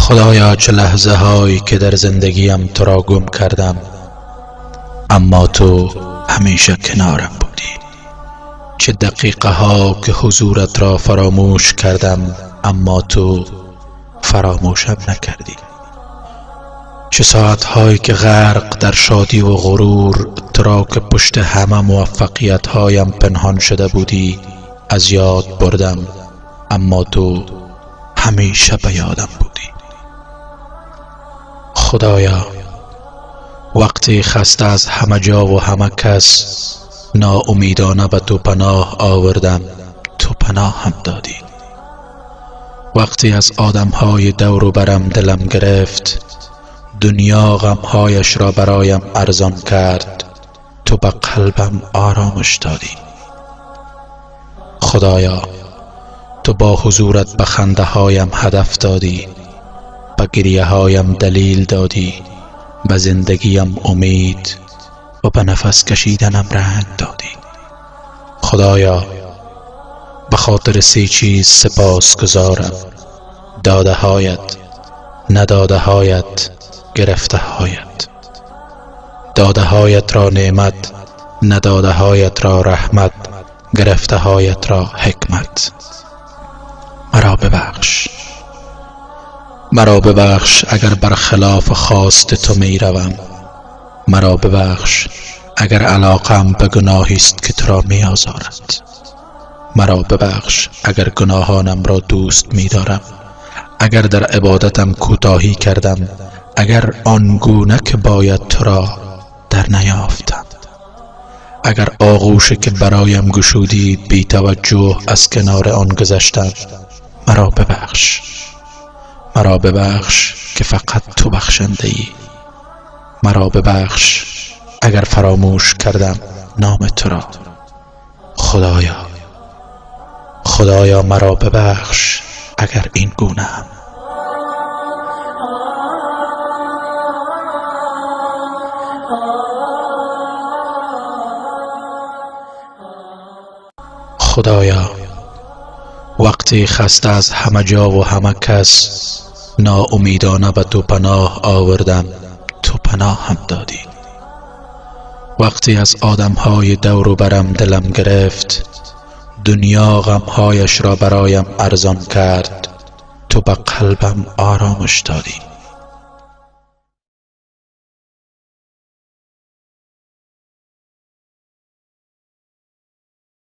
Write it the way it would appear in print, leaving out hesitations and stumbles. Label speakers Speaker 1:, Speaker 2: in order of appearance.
Speaker 1: خدایا چه لحظه هایی که در زندگیم تو را گم کردم، اما تو همیشه کنارم بودی. چه دقیقه ها که حضورت را فراموش کردم، اما تو فراموشم نکردی. چه ساعت هایی که غرق در شادی و غرور، تو را که پشت همه موفقیت هایم پنهان شده بودی از یاد بردم، اما تو همیشه به یادم بودی. خدایا وقتی خسته از همه جا و همه کس ناامیدانه به تو پناه آوردم، تو پناه هم دادی. وقتی از آدمهای دور و برم دلم گرفت، دنیا غمهایش را برایم ارزان کرد، تو به قلبم آرامش دادی. خدایا تو با حضورت به خنده هایم هدف دادی، به گریه هایم دلیل دادی، به زندگیم امید و به نفس کشیدنم رنگ دادی. خدایا به خاطر 3 چیز سپاس گزارم: داده هایت، نداده هایت، گرفته هایت. داده هایت را نعمت، نداده هایت را رحمت، گرفته هایت را حکمت. مرا ببخش اگر برخلاف خواست تو می روم. مرا ببخش اگر علاقم به گناهی است که تو را می آزارد. مرا ببخش اگر گناهانم را دوست می دارم، اگر در عبادتم کوتاهی کردم، اگر آنگونه که باید تو را در نیافتم، اگر آغوشی که برایم گشودی بی توجه از کنار آن گذشتم. مرا ببخش که فقط تو بخشنده ای. مرا ببخش اگر فراموش کردم نام تو را. خدایا مرا ببخش اگر این گونه هم. خدایا وقتی خسته از همه جا و همه کس ناامیدانه به تو پناه آوردم، تو پناه هم دادی. وقتی از آدمهای دور و برم دلم گرفت، دنیا غمهایش را برایم ارزان کرد، تو به قلبم آرامش دادی.